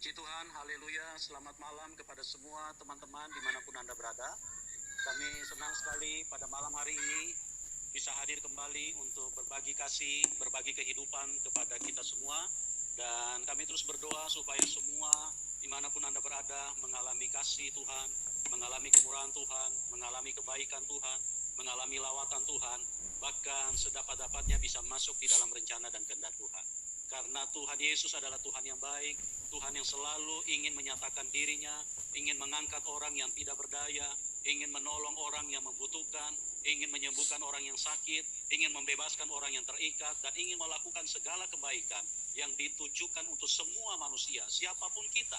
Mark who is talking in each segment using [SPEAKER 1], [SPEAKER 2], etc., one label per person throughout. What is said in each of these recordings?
[SPEAKER 1] Puji Tuhan, haleluya, selamat malam kepada semua teman-teman dimanapun Anda berada. Kami senang sekali pada malam hari ini bisa hadir kembali untuk berbagi kasih, berbagi kehidupan kepada kita semua. Dan kami terus berdoa supaya semua dimanapun Anda berada mengalami kasih Tuhan, mengalami kemurahan Tuhan, mengalami kebaikan Tuhan, mengalami lawatan Tuhan, bahkan sedapat-dapatnya bisa masuk di dalam rencana dan kehendak Tuhan. Karena Tuhan Yesus adalah Tuhan yang baik, Tuhan yang selalu ingin menyatakan dirinya, ingin mengangkat orang yang tidak berdaya, ingin menolong orang yang membutuhkan, ingin menyembuhkan orang yang sakit, ingin membebaskan orang yang terikat, dan ingin melakukan segala kebaikan yang ditujukan untuk semua manusia, siapapun kita.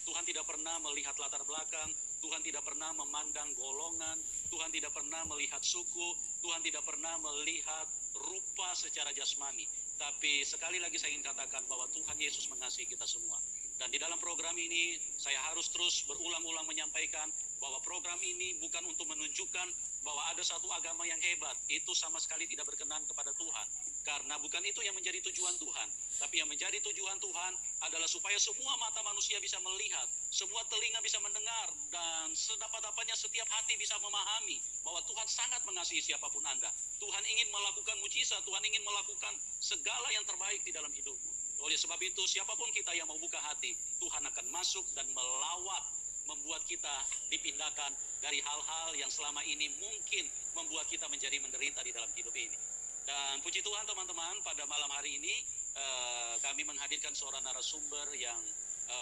[SPEAKER 1] Tuhan tidak pernah melihat latar belakang, Tuhan tidak pernah memandang golongan, Tuhan tidak pernah melihat suku, Tuhan tidak pernah melihat rupa secara jasmani. Tapi sekali lagi saya ingin katakan bahwa Tuhan Yesus mengasihi kita semua. Dan di dalam program ini saya harus terus berulang-ulang menyampaikan bahwa program ini bukan untuk menunjukkan bahwa ada satu agama yang hebat. Itu sama sekali tidak berkenan kepada Tuhan. Karena bukan itu yang menjadi tujuan Tuhan. Tapi yang menjadi tujuan Tuhan adalah supaya semua mata manusia bisa melihat, semua telinga bisa mendengar, dan sedapat-dapatnya setiap hati bisa memahami bahwa Tuhan sangat mengasihi siapapun Anda. Tuhan ingin melakukan mujizat, Tuhan ingin melakukan segala yang terbaik di dalam hidupmu. Oleh sebab itu, siapapun kita yang mau buka hati, Tuhan akan masuk dan melawat, membuat kita dipindahkan dari hal-hal yang selama ini mungkin membuat kita menjadi menderita di dalam hidup ini. Dan puji Tuhan teman-teman, pada malam hari ini kami menghadirkan seorang narasumber yang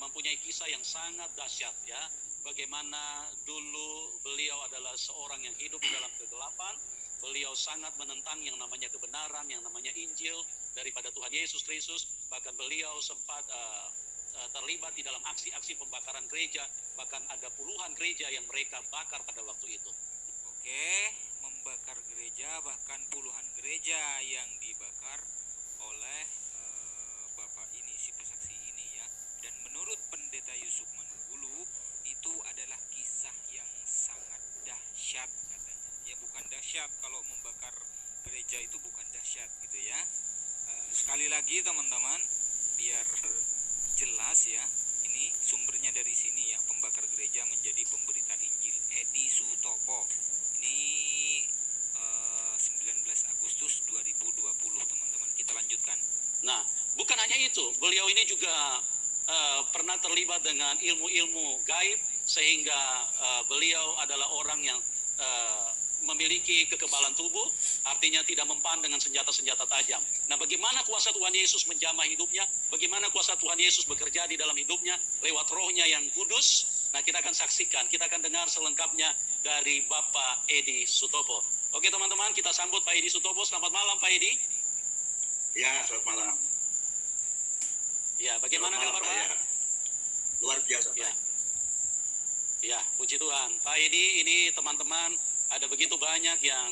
[SPEAKER 1] mempunyai kisah yang sangat dahsyat ya. Bagaimana dulu beliau adalah seorang yang hidup di dalam kegelapan. Beliau sangat menentang yang namanya kebenaran, yang namanya Injil daripada Tuhan Yesus Kristus. Bahkan beliau sempat terlibat di dalam aksi-aksi pembakaran gereja. Bahkan ada puluhan gereja yang mereka bakar pada waktu itu.
[SPEAKER 2] Oke, membakar gereja, bahkan puluhan gereja yang dibakar oleh Bapak ini, si pesaksi ini ya. Dan menurut Pendeta Yusuf Manugulu, itu adalah kisah yang sangat dahsyat katanya. Ya bukan dahsyat, kalau membakar gereja itu bukan dahsyat gitu ya. Sekali lagi teman-teman, biar jelas ya, ini sumbernya dari sini ya, pembakar gereja menjadi pemberita Injil, Edi Sutopo. Ini 19 Agustus 2020 teman-teman. Kita lanjutkan.
[SPEAKER 1] Nah, bukan hanya itu, beliau ini juga pernah terlibat dengan ilmu-ilmu gaib, sehingga beliau adalah orang yang memiliki kekebalan tubuh, artinya tidak mempan dengan senjata-senjata tajam. Nah, bagaimana kuasa Tuhan Yesus menjamah hidupnya, bagaimana kuasa Tuhan Yesus bekerja di dalam hidupnya lewat rohnya yang kudus. Nah, kita akan saksikan, kita akan dengar selengkapnya dari Bapak Edi Sutopo. Oke teman-teman, kita sambut Pak Edi Sutopo. Selamat malam Pak Edi.
[SPEAKER 3] Ya, selamat malam.
[SPEAKER 1] Ya, bagaimana kabar Pak?
[SPEAKER 3] Ya. Luar biasa Pak.
[SPEAKER 1] Ya. Ya, puji Tuhan. Pak Edi, ini teman-teman ada begitu banyak yang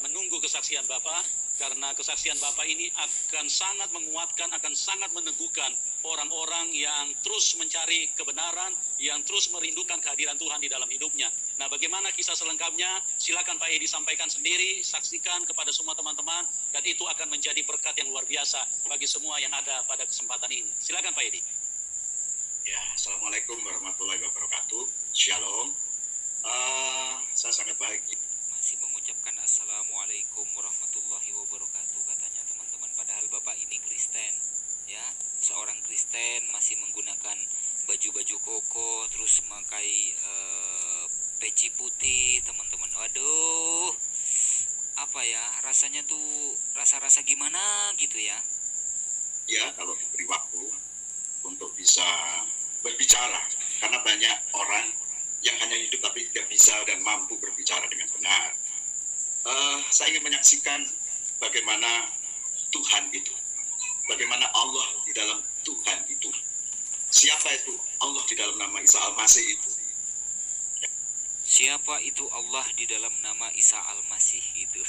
[SPEAKER 1] menunggu kesaksian Bapak, karena kesaksian Bapak ini akan sangat menguatkan, akan sangat meneguhkan orang-orang yang terus mencari kebenaran, yang terus merindukan kehadiran Tuhan di dalam hidupnya. Nah, bagaimana kisah selengkapnya? Silakan Pak Edi sampaikan sendiri, saksikan kepada semua teman-teman, dan itu akan menjadi berkat yang luar biasa bagi semua yang ada pada kesempatan ini. Silakan Pak Edi.
[SPEAKER 3] Ya, Assalamualaikum warahmatullahi wabarakatuh. Shalom. Saya sangat bahagia.
[SPEAKER 2] Masih mengucapkan Assalamualaikum warahmatullahi wabarakatuh katanya teman-teman. Padahal Bapak ini Kristen ya, seorang Kristen masih menggunakan baju-baju koko, terus memakai peci putih teman-teman. Waduh, apa ya, rasanya tuh rasa-rasa gimana gitu ya.
[SPEAKER 3] Ya, kalau diberi waktu untuk bisa berbicara, karena banyak orang yang hanya hidup tapi tidak bisa dan mampu berbicara dengan benar. Saya ingin menyaksikan bagaimana Tuhan itu, bagaimana Allah di dalam Tuhan itu. Siapa itu Allah di dalam nama Isa Al-Masih itu?
[SPEAKER 2] Siapa itu Allah di dalam nama Isa Al-Masih itu?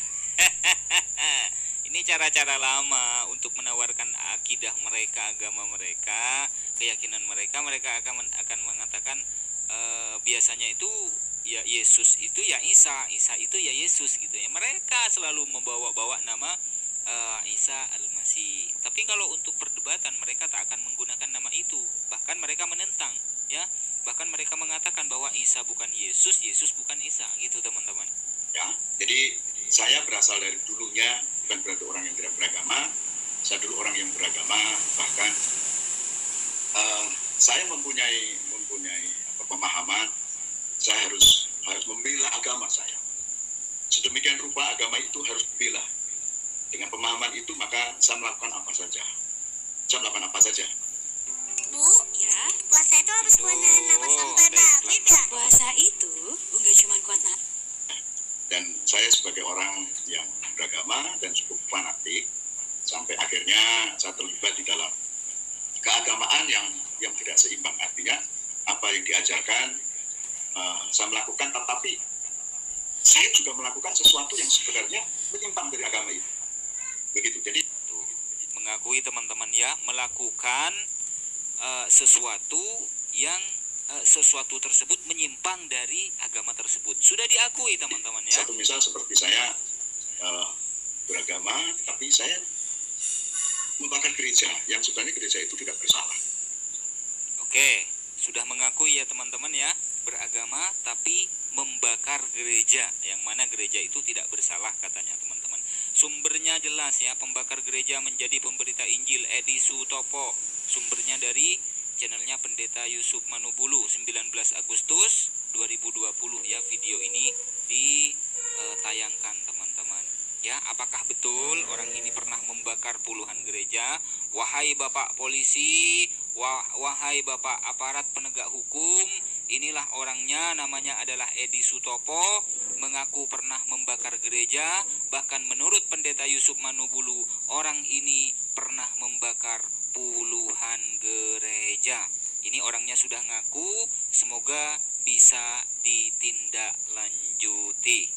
[SPEAKER 2] Ini cara-cara lama untuk menawarkan akidah mereka, agama mereka, keyakinan mereka. Mereka akan mengatakan biasanya itu ya Yesus itu ya Isa, Isa itu ya Yesus gitu ya. Mereka selalu membawa-bawa nama Isa Al-Masih. Tapi kalau untuk perdebatan mereka tak akan menggunakan nama itu. Bahkan mereka menentang, ya. Bahkan mereka mengatakan bahwa Isa bukan Yesus, Yesus bukan Isa, gitu teman-teman.
[SPEAKER 3] Ya, jadi saya berasal dari dulunya bukan berarti orang yang tidak beragama. Saya dulu orang yang beragama, bahkan saya mempunyai pemahaman saya harus membela agama saya. Sedemikian rupa agama itu harus dibela. Dengan pemahaman itu maka saya melakukan apa saja.
[SPEAKER 4] Bu, ya, puasa itu harus kuat napas sampai maghrib ya? Puasa itu nggak cuma kuat napas.
[SPEAKER 3] Dan saya sebagai orang yang beragama dan cukup fanatik, sampai akhirnya saya terlibat di dalam keagamaan yang tidak seimbang. Artinya apa yang diajarkan saya melakukan, tetapi saya juga melakukan sesuatu yang sebenarnya menyimpang dari agama itu. Begitu. Jadi
[SPEAKER 2] mengakui teman-teman ya, melakukan sesuatu yang sesuatu tersebut menyimpang dari agama tersebut. Sudah diakui teman-teman ya.
[SPEAKER 3] Satu misal seperti saya beragama, tapi saya membakar gereja, yang sebenarnya gereja itu tidak bersalah.
[SPEAKER 2] Oke, sudah mengakui ya teman-teman ya, beragama tapi membakar gereja, yang mana gereja itu tidak bersalah katanya teman-teman. Sumbernya jelas ya, pembakar gereja menjadi pemberita Injil, Edi Sutopo. Sumbernya dari channelnya Pendeta Yusuf Manubulu, 19 Agustus 2020 ya, video ini ditayangkan teman-teman. Ya, apakah betul orang ini pernah membakar puluhan gereja? Wahai Bapak polisi, wahai Bapak aparat penegak hukum, inilah orangnya, namanya adalah Edi Sutopo, mengaku pernah membakar gereja. Bahkan menurut Pendeta Yusuf Manubulu, orang ini pernah membakar puluhan gereja. Ini orangnya sudah ngaku, semoga bisa ditindaklanjuti.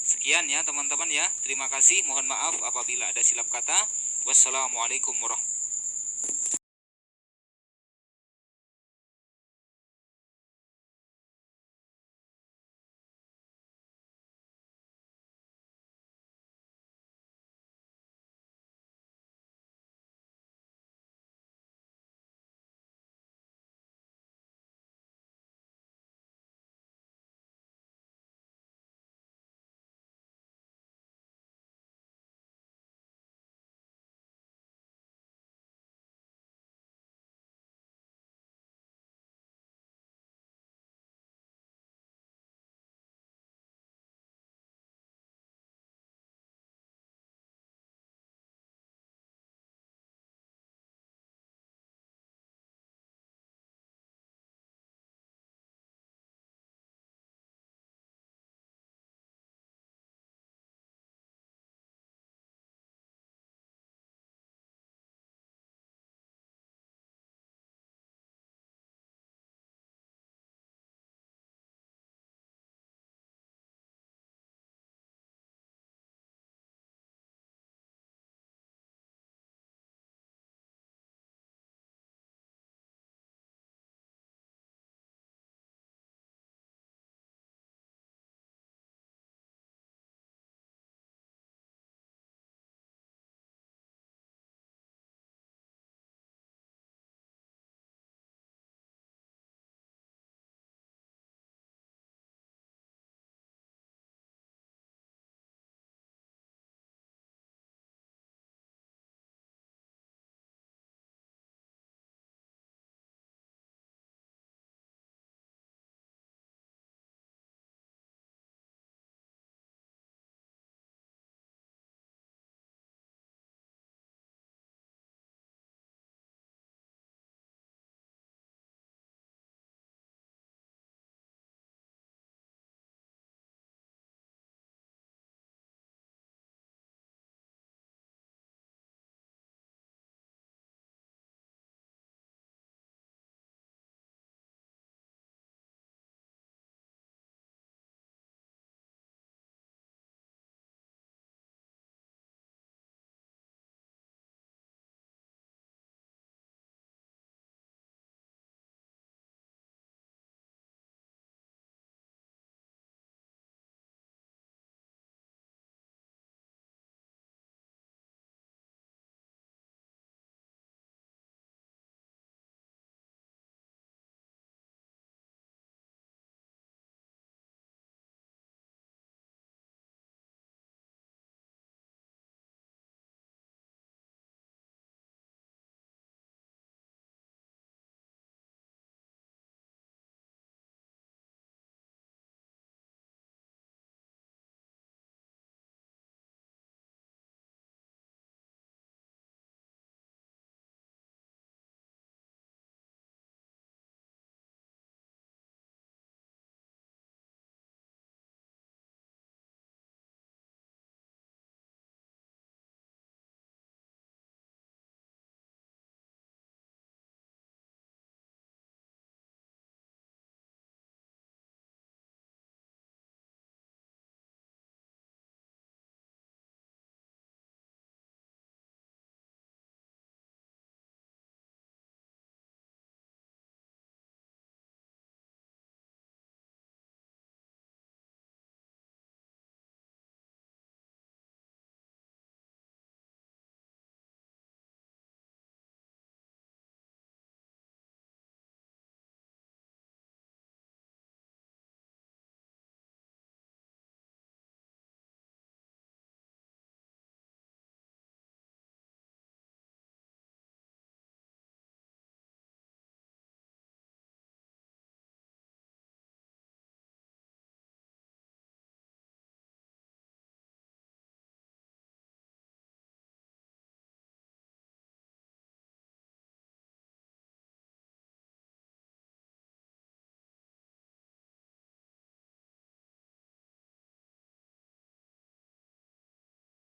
[SPEAKER 2] Sekian ya teman-teman ya, terima kasih, mohon maaf apabila ada silap kata. Wassalamualaikum warahmatullahi wabarakatuh.